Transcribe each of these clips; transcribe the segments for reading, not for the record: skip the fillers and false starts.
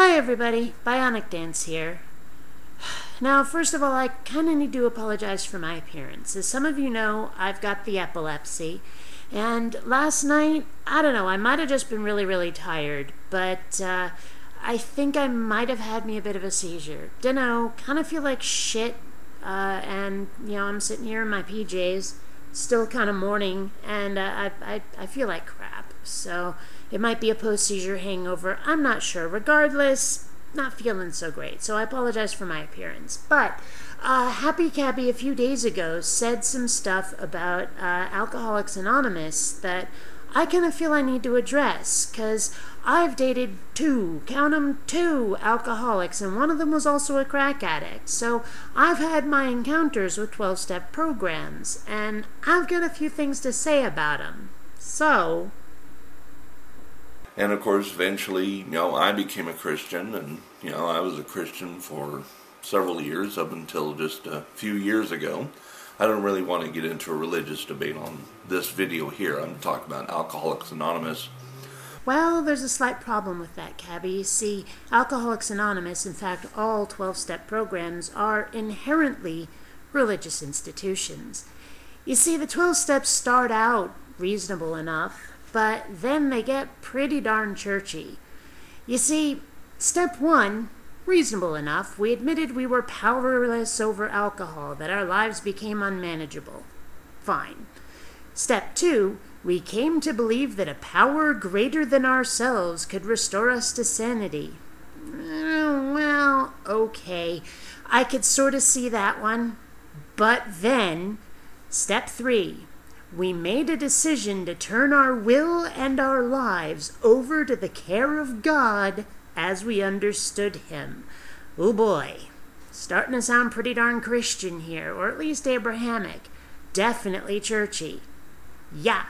Hi everybody, BionicDance here. Now, first of all, I kind of need to apologize for my appearance. As some of you know, I've got the epilepsy, and last night, I don't know, I might have just been really tired, but I think I might have had me a bit of a seizure. Dunno, kind of feel like shit, and, you know, I'm sitting here in my PJs, still kind of morning, and I feel like crap, so it might be a post-seizure hangover. I'm not sure. Regardless, not feeling so great, so I apologize for my appearance. But Happy Cabby a few days ago said some stuff about Alcoholics Anonymous that I kind of feel I need to address, because I've dated count 'em, two alcoholics, and one of them was also a crack addict. So I've had my encounters with 12-step programs, and I've got a few things to say about them. So... And of course, eventually, I became a Christian, and, I was a Christian for several years, up until just a few years ago. I don't really want to get into a religious debate on this video here. I'm talking about Alcoholics Anonymous. Well, there's a slight problem with that, Cabby. You see, Alcoholics Anonymous, in fact, all 12-step programs, are inherently religious institutions. You see, the 12 steps start out reasonable enough, but then they get pretty darn churchy. You see, step 1, reasonable enough, we admitted we were powerless over alcohol, that our lives became unmanageable. Fine. Step 2, we came to believe that a power greater than ourselves could restore us to sanity. Well, okay, I could sort of see that one. But then, step 3, we made a decision to turn our will and our lives over to the care of God as we understood Him. Oh boy, starting to sound pretty darn Christian here, or at least Abrahamic. Definitely churchy. Yeah.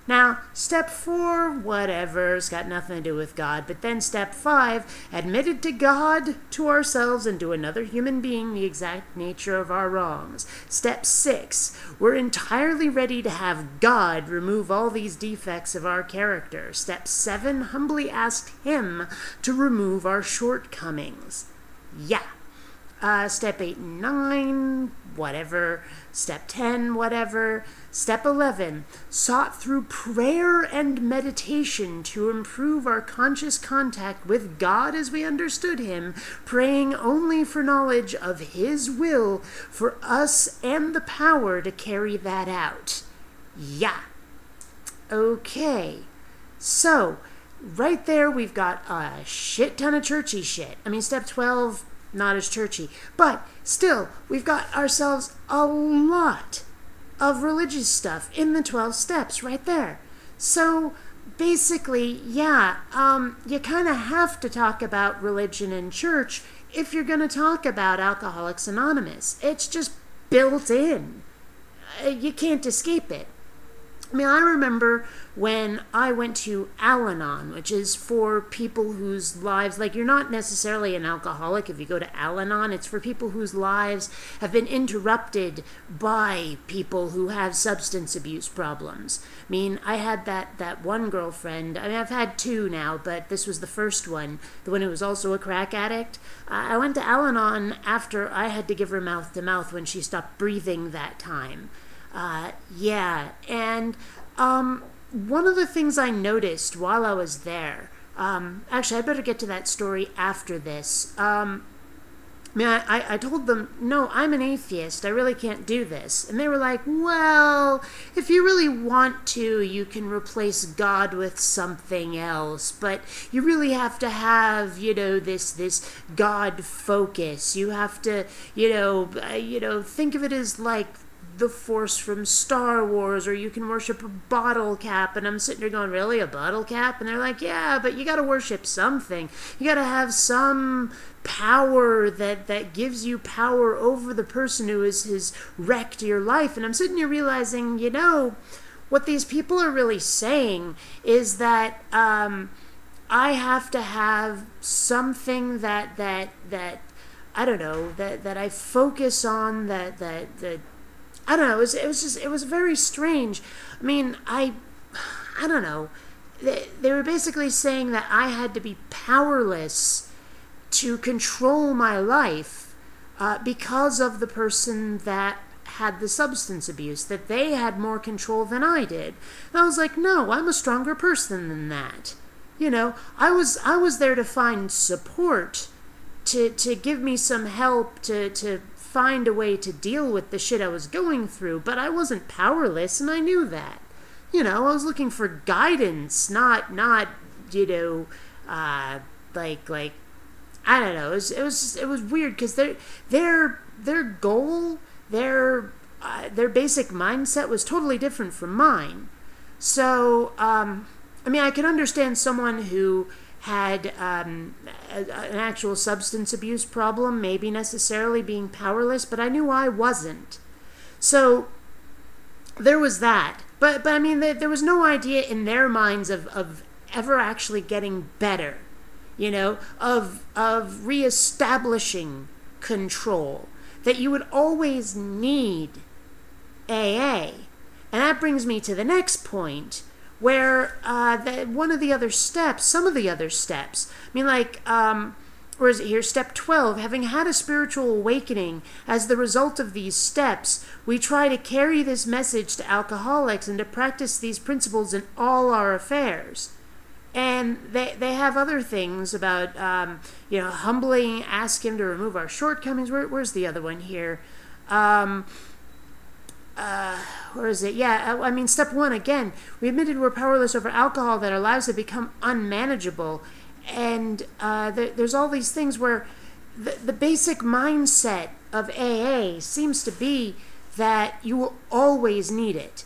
Now, step 4, whatever, it's got nothing to do with God. But then step 5, admitted to God, to ourselves, and to another human being the exact nature of our wrongs. Step 6, we're entirely ready to have God remove all these defects of our character. Step 7, humbly asked Him to remove our shortcomings. Yeah. Step 8 and 9, whatever. Step 10, whatever. Step 11, sought through prayer and meditation to improve our conscious contact with God as we understood Him, praying only for knowledge of His will for us and the power to carry that out. Yeah. Okay. So, right there we've got a shit ton of churchy shit. I mean, step 12... not as churchy, but still, we've got ourselves a lot of religious stuff in the 12 steps right there. So basically, yeah, you kind of have to talk about religion and church if you're going to talk about Alcoholics Anonymous. It's just built in. You can't escape it. I mean, I remember when I went to Alanon, which is for people whose lives, like, you're not necessarily an alcoholic if you go to Alanon. It's for people whose lives have been interrupted by people who have substance abuse problems. I mean, I had that one girlfriend. I mean, I've had two now, but this was the first one, the one who was also a crack addict. I went to Alanon after I had to give her mouth-to-mouth when she stopped breathing that time. Yeah, and one of the things I noticed while I was there, actually I better get to that story after this. I told them, no, I'm an atheist, I really can't do this. And they were like, well, if you really want to, you can replace God with something else, but you really have to have, this God focus. You have to, think of it as like the Force from Star Wars, or you can worship a bottle cap. And I'm sitting there going, really, a bottle cap? And they're like, yeah, but you gotta worship something. You gotta have some power that gives you power over the person who has wrecked your life. And I'm sitting here realizing, what these people are really saying is that I have to have something that I don't know, that I focus on, that I don't know, it was very strange. I mean, I don't know. They were basically saying that I had to be powerless to control my life because of the person that had the substance abuse, that they had more control than I did. And I was like, no, I'm a stronger person than that. You know, I was there to find support, to give me some help, to find a way to deal with the shit I was going through, but I wasn't powerless, and I knew that. You know, I was looking for guidance, not you know, like I don't know. It was weird because their goal, their basic mindset was totally different from mine. So I mean, I can understand someone who had an actual substance abuse problem, maybe necessarily being powerless, but I knew I wasn't. So there was that. But I mean, there was no idea in their minds of ever actually getting better, you know, of reestablishing control, that you would always need AA. And that brings me to the next point, where one of the other steps, some of the other steps, I mean, like, where is it here? Step 12, having had a spiritual awakening as the result of these steps, we try to carry this message to alcoholics and to practice these principles in all our affairs. And they have other things about, you know, humbly ask him to remove our shortcomings. Where's the other one here? Where is it? Yeah, I mean, step 1, again, we admitted we're powerless over alcohol, that our lives have become unmanageable. And there's all these things where the basic mindset of AA seems to be that you will always need it.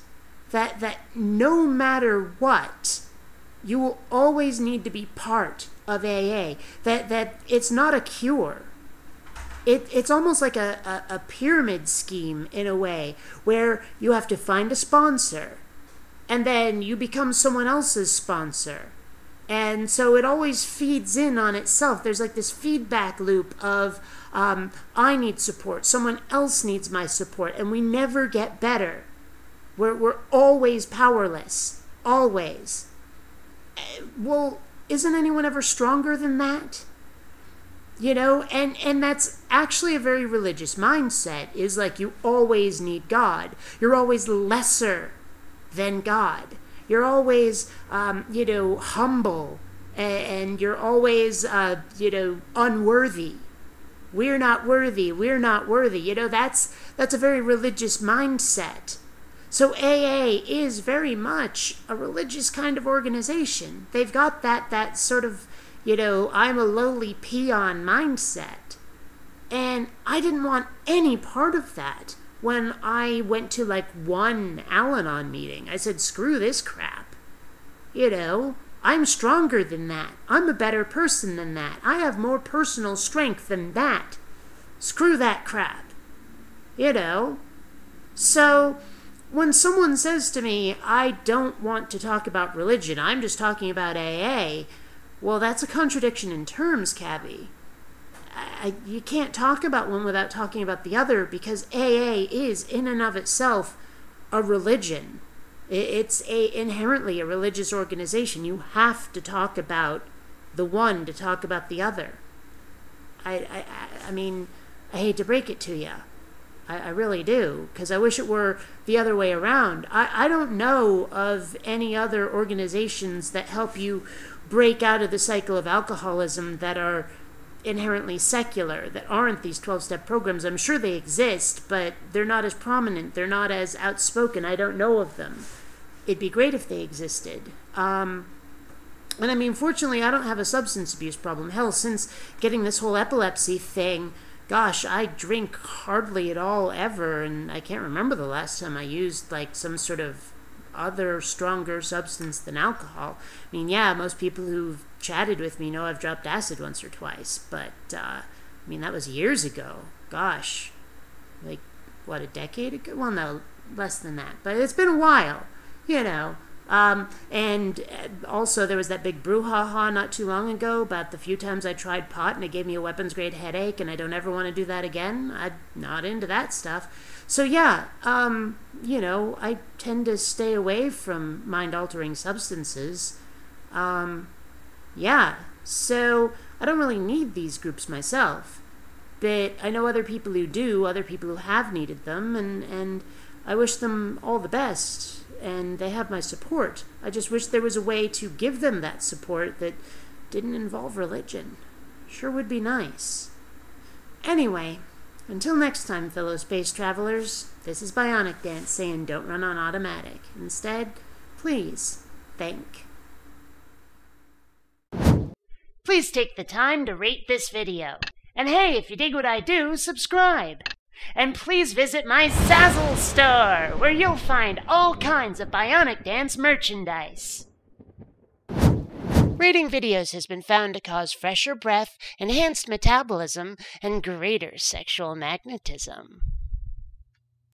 That no matter what, you will always need to be part of AA. That it's not a cure. It's almost like a pyramid scheme in a way, where you have to find a sponsor, and then you become someone else's sponsor. And so it always feeds in on itself. There's like this feedback loop of, I need support, someone else needs my support, and we never get better. We're always powerless. Always. Well, isn't anyone ever stronger than that? You know, and that's actually a very religious mindset, is like you always need God. You're always lesser than God. You're always, you know, humble, and you're always, you know, unworthy. We're not worthy. We're not worthy. You know, that's a very religious mindset. So AA is very much a religious kind of organization. They've got that sort of, you know, I'm a lowly peon mindset. And I didn't want any part of that when I went to like one Alanon meeting. I said, screw this crap. You know, I'm stronger than that. I'm a better person than that. I have more personal strength than that. Screw that crap. You know? So when someone says to me, I don't want to talk about religion, I'm just talking about AA, well, that's a contradiction in terms, Cabby. You can't talk about one without talking about the other, because AA is, in and of itself, a religion. It's inherently a religious organization. You have to talk about the one to talk about the other. I mean, I hate to break it to you. I really do, because I wish it were the other way around. I don't know of any other organizations that help you break out of the cycle of alcoholism that are inherently secular, that aren't these 12-step programs. I'm sure they exist, but they're not as prominent. They're not as outspoken. I don't know of them. It'd be great if they existed. And I mean, fortunately, I don't have a substance abuse problem. Hell, since getting this whole epilepsy thing, gosh, I drink hardly at all ever, and I can't remember the last time I used like some sort of other stronger substance than alcohol. I mean, yeah, most people who've chatted with me know I've dropped acid once or twice, but I mean, that was years ago. Gosh, like, what, a decade ago? Well, no, less than that, but it's been a while, you know. And also there was that big brouhaha not too long ago about the few times I tried pot and it gave me a weapons grade headache, and I don't ever want to do that again. I'm not into that stuff. So yeah, you know, I tend to stay away from mind-altering substances. Yeah, so I don't really need these groups myself, but I know other people who do, other people who have needed them, and I wish them all the best, and they have my support. I just wish there was a way to give them that support that didn't involve religion. Sure would be nice. Anyway, until next time, fellow space travelers, this is BionicDance saying don't run on automatic. Instead, please think. Please take the time to rate this video. And hey, if you dig what I do, subscribe. And please visit my Zazzle store, where you'll find all kinds of BionicDance merchandise. Rating videos has been found to cause fresher breath, enhanced metabolism, and greater sexual magnetism.